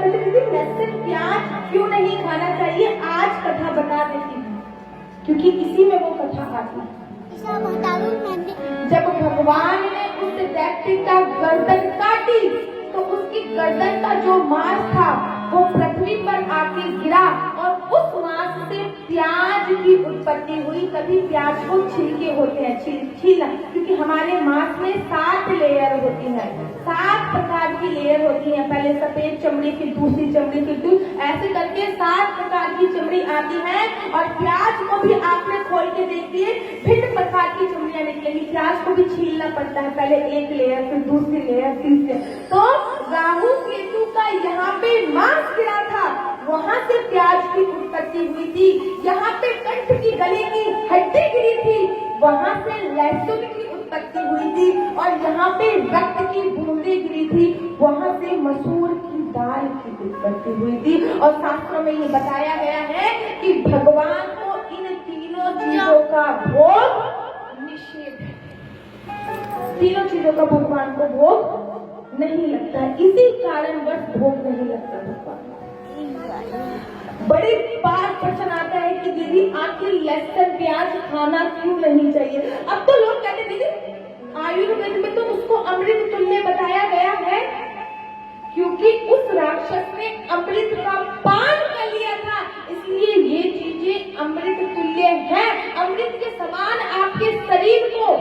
कहते दीदी लहसुन प्याज क्यों नहीं खाना चाहिए, आज कथा बता देती हूँ, क्योंकि इसी में वो कथा आती है। जब भगवान ने उस व्यक्ति का गर्दन काटी तो उसकी गर्दन का जो मांस था वो पृथ्वी पर आके गिरा और उस मांस से प्याज की उत्पत्ति हुई। कभी प्याज को छिलके होते हैं, छीलना, क्योंकि हमारे मांस में 7 लेयर होती है, 7 प्रकार की लेयर होती है। पहले सफेद चमड़ी, फिर दूसरी चमड़ी, फिर ऐसे करके 7 प्रकार की चमड़ी आती है। और प्याज को भी आपने खोल के देखिए, भिन्न प्रकार की चमड़ियां निकलेंगी। प्याज को भी छीलना पड़ता है, पहले एक लेयर, फिर दूसरी लेयर, तीसरी। तो राहु केतु का यहाँ पे मांस गिरा था, वहां से प्याज की उत्पत्ति हुई थी। यहाँ पे कंठ की गले की हड्डी गिरी थी, वहां से लहसुन की उत्पत्ति हुई थी। और यहाँ पे रक्त की बूंदें गिरी थी, वहां से मसूर की दाल की उत्पत्ति हुई थी। और शास्त्रों में ये बताया गया है कि भगवान को इन तीनों चीजों का भोग निषेध है, तीनों चीजों का भगवान को भोग नहीं लगता है, इसी कारण बस भोग नहीं लगता भगवान। बड़े बार प्रश्न आता है कि दीदी आखिर लहसुन प्याज खाना क्यों नहीं चाहिए। अब तो लोग कहते हैं दीदी आयुर्वेद में तो उसको अमृत तुल्य बताया गया है, क्योंकि उस राक्षस ने अमृत का पान कर लिया था, इसलिए ये चीजें अमृत तुल्य है। अमृत के समान आपके शरीर को,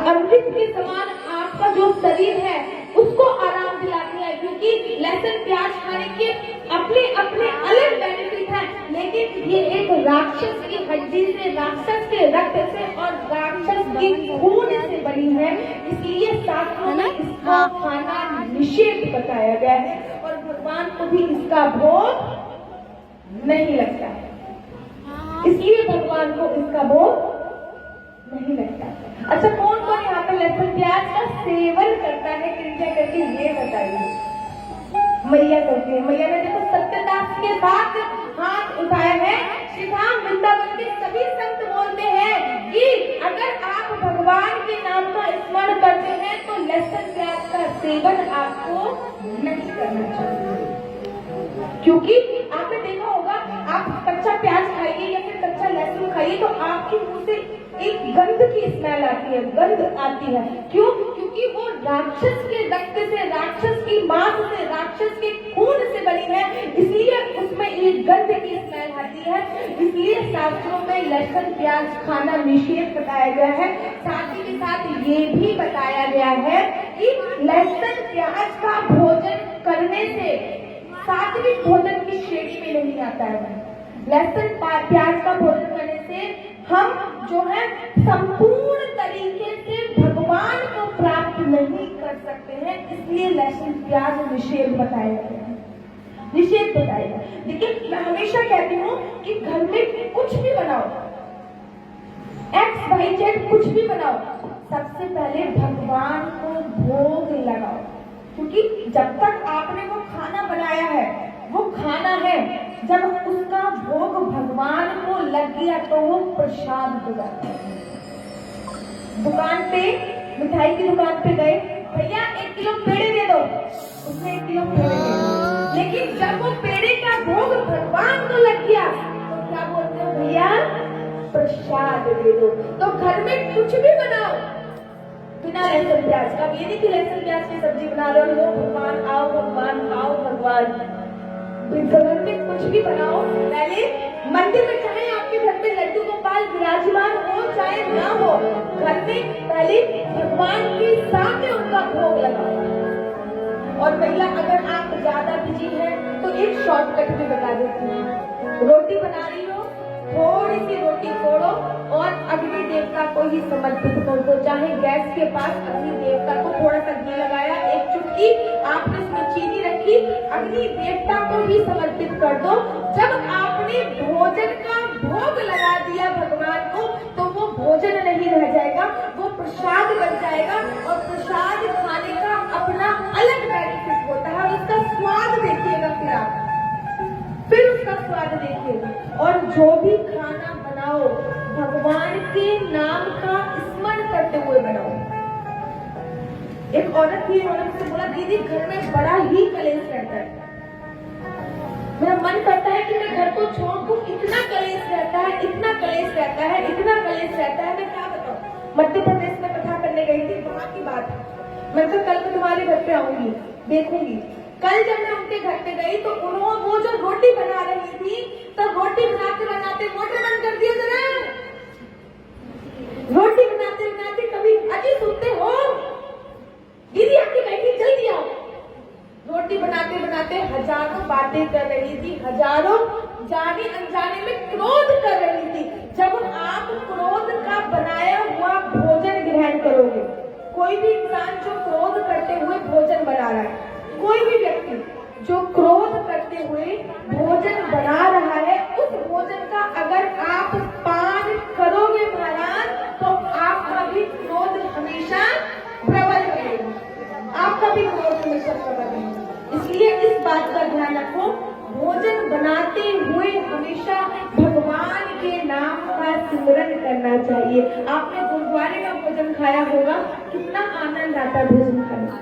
अमृत के समान आपका जो शरीर है उसको आराम दिलाती है, क्योंकि लहसुन प्याज खाने के अपने अपने अलग बेनिफिट है। लेकिन ये एक राक्षस की हड्डी से, राक्षस के रक्त से और राक्षस की खून से बनी है, इसलिए शास्त्रों में इसका खाना निषेध बताया गया है। और भगवान को भी इसका भोग नहीं लगता है, इसलिए भगवान को इसका भोग नहीं लगता। अच्छा, कौन कौन यहाँ पे लहसुन प्याज का सेवन करता है, कृपया करके ये बताइए। मैया करती है, मैया ने देखो सत्यदास के साथ हाथ उठाया है। श्री धाम वृंदावन के सभी संत बोलते हैं कि अगर आप भगवान के नाम का स्मरण करते हैं तो लहसुन प्याज का सेवन आपको नहीं करना चाहिए, क्योंकि आपने देखा होगा आप कच्चा प्याज खाइए या फिर कच्चा लहसुन खाइए तो आपके मुंह से एक गंध की स्मेल आती है, गंध आती है। क्यों? क्योंकि वो राक्षस के रक्त से, राक्षस की मांस से, राक्षस के खून से बनी है, इसलिए उसमें एक गंध की स्मेल आती है। इसलिए शास्त्रों में लहसुन प्याज खाना निषेध बताया गया है। साथ ही के साथ ये भी बताया गया है कि लहसुन प्याज का भोजन करने से सात्विक भोजन की श्रेणी में नहीं आता है। लहसुन प्याज का भोजन करने से हम जो है संपूर्ण तरीके से भगवान को प्राप्त नहीं कर सकते हैं, इसलिए लहसुन प्याज निषेध बताया गया है, निषेध बताया गया। लेकिन मैं हमेशा कहती हूँ कि घर में कुछ भी बनाओ, XYZ कुछ भी बनाओ, सबसे पहले भगवान को भोग लगाओ, क्योंकि जब तक आपने वो खाना बनाया है, वो खाना है, जब उसका भोग भगवान को लग गया तो वो प्रसाद हो जाता है। दुकान पे, मिठाई की दुकान पे गए, भैया 1 किलो पेड़े दे दो, उसने 1 किलो पेड़े दे दो। लेकिन जब वो पेड़े का भोग भगवान को लग गया तो क्या बोलते हो, भैया प्रसाद दे दो। तो घर में कुछ भी बनाओ बिना लहसुन प्याज का, ये नहीं कि लहसुन प्याज की सब्जी बना रहे हो, भगवान आओ, भगवान आओ, भगवान। घर में कुछ भी बनाओ, पहले मंदिर में चाहे आपके घर में लड्डू गोपाल विराजमान हो चाहे ना हो, घर में पहले भगवान के सामने उनका भोग लगाओ। और महिला अगर आप ज्यादा बिजी हैं तो एक शॉर्टकट भी बता देती हूँ। रोटी बना रही हो, थोड़ी सी रोटी तोड़ो और अग्नि देवता को ही समर्पित कर दो। चाहे गैस के पास अग्नि देवता को थोड़ा सा घी लगाया, एक चुटकी आपने इसमें चीनी रखी, अग्नि देवता को ही समर्पित कर दो। जब आपने भोजन का भोग लगा दिया भगवान को तो वो भोजन नहीं रह जाएगा, वो प्रसाद बन जाएगा। और प्रसाद खाने का अपना अलग बेनिफिट होता है, उसका स्वाद देखिएगा, फिर उसका स्वाद देखिएगा। और जो भी खाना बनाओ भगवान के नाम का स्मरण करते हुए बनाओ। एक औरत थी, उन्होंने मुझसे बोला दीदी घर में बड़ा ही कलेश रहता है, मेरा मन करता है कि मैं घर को छोड़ दूं, इतना कलेश रहता है, इतना कलेश रहता है, इतना कलेश रहता है, मैं क्या बताऊं। मध्य प्रदेश में कथा करने गई थी, वहां की बात है। मैं तो कल मैं तुम्हारे घर पे आऊंगी, देखूंगी। कल जब मैं उनके घर पे गई तो उन्होंने वो जो रोटी बना रही थी, तो रोटी बनाते बनाते मोटर बंद कर दिया जरा। रोटी बनाते बनाते कभी अजी सुनते हो दीदी आपकी बैठी, जल्दी आओ। रोटी बनाते बनाते हजारों बातें कर रही थी, हजारों जाने अनजाने में क्रोध कर रही थी। जब आप क्रोध का बनाया हुआ भोजन ग्रहण करोगे, कोई भी इंसान जो क्रोध करते हुए भोजन बना रहा है, कोई भी व्यक्ति जो क्रोध करते हुए भोजन बना रहा है, उस भोजन का अगर आप पान करोगे महाराज, तो आपका भी क्रोध हमेशा प्रबल रहेगा, आपका भी क्रोध हमेशा प्रबल रहेगा। इसलिए इस बात का ध्यान रखो, भोजन बनाते हुए हमेशा भगवान के नाम का स्मरण करना चाहिए। आपने गुरुद्वारे का भोजन खाया होगा, कितना आनंद आता है भोजन खाना,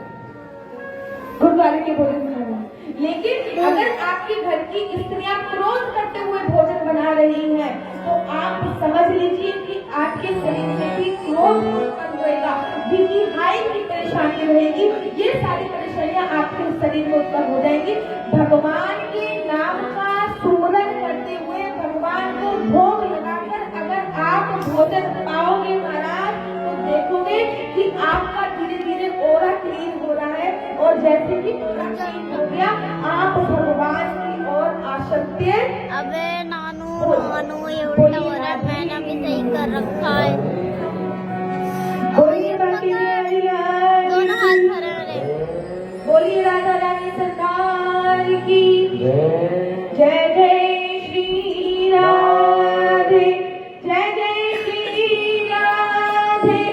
गुरुद्वारे के भोजन खाना। लेकिन अगर आपके घर की स्त्रियां क्रोध करते हुए भोजन बना रही हैं, तो आप समझ लीजिए कि आपके शरीर में भी क्रोध उत्पन्न होगा, बीपी हाई की परेशानी रहेगी, ये सारी परेशानियां आपके शरीर में उत्पन्न हो जाएंगी। भगवान के नाम का सुमरन करते हुए, भगवान को भोग लगाकर अगर आप भोजन पाओगे महाराज, तो देखोगे कि आपका धीरे धीरे ओरा क्लीन हो रहा है, और जैसे कि ओरा क्लीन हो गया, आप भगवान की ओर आसक्ति। अबे नानू नानू ये उल्टा हो रहा है, मैंने भी सही कर रखा है। बोलिए बाकी दोनों हाथ भरे रहे। बोलिए राधा रानी सरकार की जय जय श्री राधे, जय जय श्री राधे।